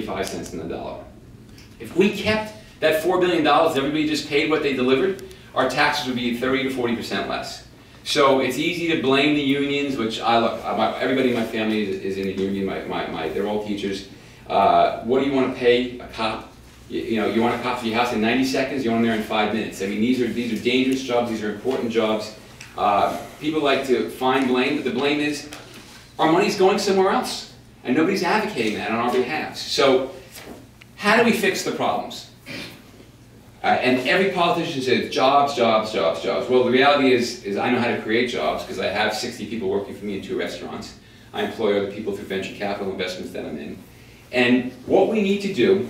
35 cents on the dollar. If we kept that $4 billion, everybody just paid what they delivered, our taxes would be 30 to 40% less. So it's easy to blame the unions, which everybody in my family is in the union. They're all teachers. What do you want to pay a cop? You want a cop to your house in 90 seconds, you want them there in 5 minutes. I mean, these are dangerous jobs, these are important jobs. People like to find blame, but the blame is our money's going somewhere else. And nobody's advocating that on our behalf. So how do we fix the problems? And every politician says jobs, jobs, jobs, jobs. Well, the reality is I know how to create jobs because I have 60 people working for me in 2 restaurants. I employ other people through venture capital investments that I'm in. And what we need to do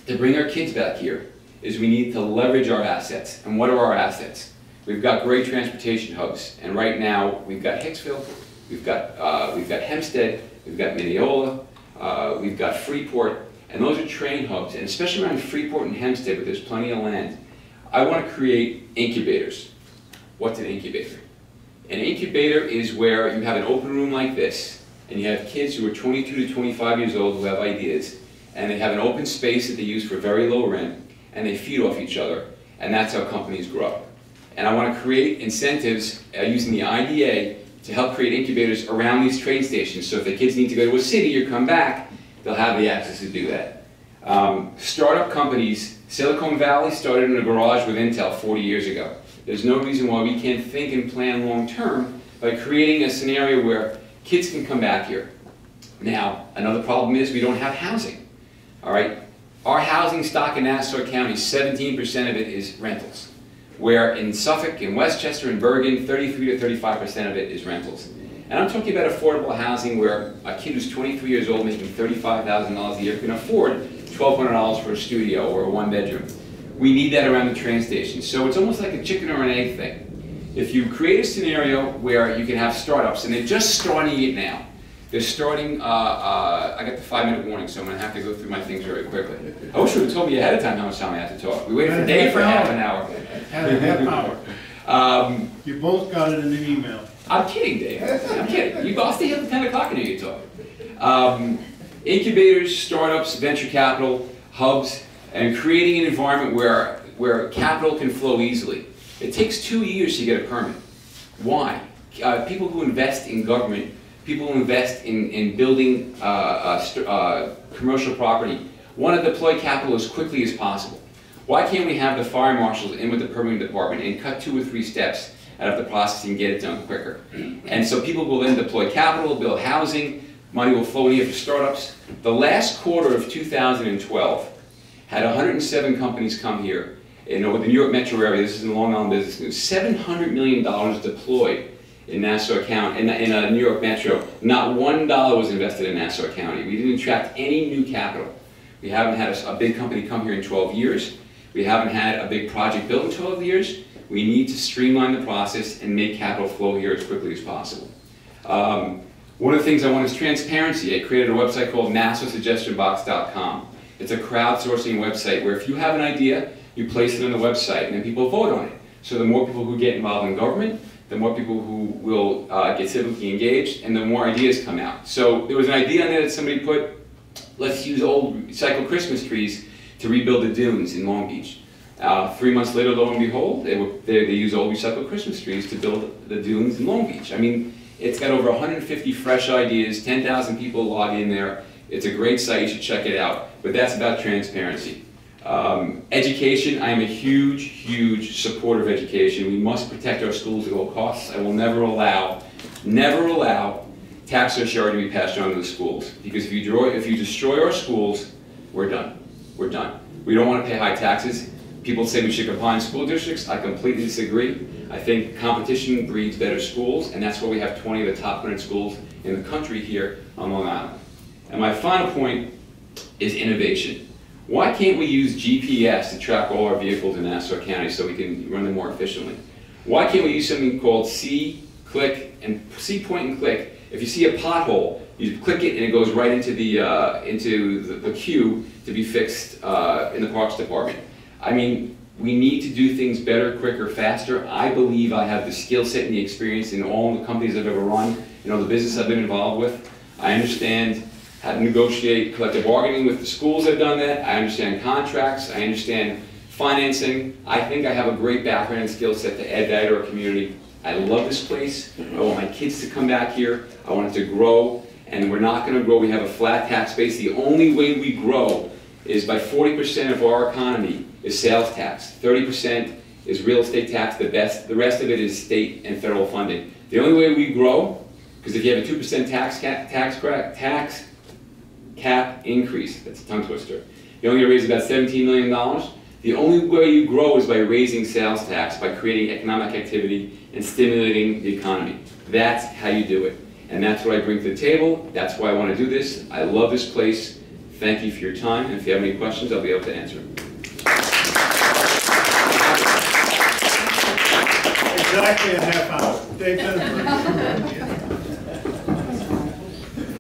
to bring our kids back here is we need to leverage our assets. And what are our assets? We've got great transportation hubs. And right now we've got Hicksville, we've got Hempstead, we've got Mineola, we've got Freeport. And those are train hubs, and especially around Freeport and Hempstead, where there's plenty of land. I want to create incubators. What's an incubator? An incubator is where you have an open room like this, and you have kids who are 22 to 25 years old who have ideas, and they have an open space that they use for very low rent, and they feed off each other, and that's how companies grow. And I want to create incentives using the IDA to help create incubators around these train stations, so if the kids need to go to a city or come back, they'll have the access to do that. Startup companies, Silicon Valley started in a garage with Intel 40 years ago. There's no reason why we can't think and plan long term by creating a scenario where kids can come back here. Now, another problem is we don't have housing. All right? Our housing stock in Nassau County, 17% of it is rentals. Where in Suffolk, in Westchester, and Bergen, 33 to 35% of it is rentals. And I'm talking about affordable housing where a kid who's 23 years old making $35,000 a year can afford $1,200 for a studio or a 1-bedroom. We need that around the train station. So it's almost like a chicken or an egg thing. If you create a scenario where you can have startups, and they're just starting it now. They're starting, I got the 5-minute warning, so I'm going to have to go through my things very quickly. I wish you would have told me ahead of time how much time I had to talk. We waited for Dave for half an hour. Half hour. You both got it in an email. I'm kidding, Dave. I'm kidding. I'll stay up at 10 o'clock and hear you talk. Incubators, startups, venture capital, hubs, and creating an environment where capital can flow easily. It takes 2 years to get a permit. Why? People who invest in government, people who invest in building commercial property, want to deploy capital as quickly as possible. Why can't we have the fire marshals in with the permitting department and cut 2 or 3 steps out of the process and get it done quicker? And so people will then deploy capital, build housing, money will flow in here for startups. The last quarter of 2012 had 107 companies come here in the New York metro area. This is in the Long Island Business News. $700 million deployed in Nassau County, in New York metro. Not $1 was invested in Nassau County. We didn't attract any new capital. We haven't had a big company come here in 12 years. We haven't had a big project built in 12 years. We need to streamline the process and make capital flow here as quickly as possible. One of the things I want is transparency. I created a website called NassauSuggestionBox.com. It's a crowdsourcing website where if you have an idea, you place it on the website and then people vote on it. So the more people who get involved in government, the more people who will get civically engaged, and the more ideas come out. So there was an idea on there that somebody put, let's use old recycled Christmas trees to rebuild the dunes in Long Beach. 3 months later, lo and behold, they use old recycled Christmas trees to build the dunes in Long Beach. I mean, it's got over 150 fresh ideas, 10,000 people log in there. It's a great site, you should check it out. But that's about transparency. Education, I am a huge, huge supporter of education. We must protect our schools at all costs. I will never allow tax surcharge to be passed on to the schools. Because if you destroy our schools, we're done. We're done. We don't want to pay high taxes. People say we should combine school districts. I completely disagree. I think competition breeds better schools, and that's why we have 20 of the top 100 schools in the country here on Long Island. And my final point is innovation. Why can't we use GPS to track all our vehicles in Nassau County so we can run them more efficiently? Why can't we use something called see, click, and see, point, and click? If you see a pothole, you click it and it goes right into the queue to be fixed in the Parks Department. I mean, we need to do things better, quicker, faster. I believe I have the skill set and the experience in all the companies I've ever run, in all the business I've been involved with. I understand how to negotiate collective bargaining with the schools. I've done that. I understand contracts. I understand financing. I think I have a great background and skill set to add value to our community. I love this place. I want my kids to come back here. I want it to grow, and we're not going to grow. We have a flat tax base. The only way we grow is by 40% of our economy is sales tax. 30% is real estate tax. The rest of it is state and federal funding. The only way we grow, because if you have a 2% tax cap increase, that's a tongue twister, you're only going to raise about $17 million. The only way you grow is by raising sales tax, by creating economic activity and stimulating the economy. That's how you do it. And that's what I bring to the table. That's why I want to do this. I love this place. Thank you for your time. And if you have any questions, I'll be able to answer them. Exactly a half hour. Dave Denver.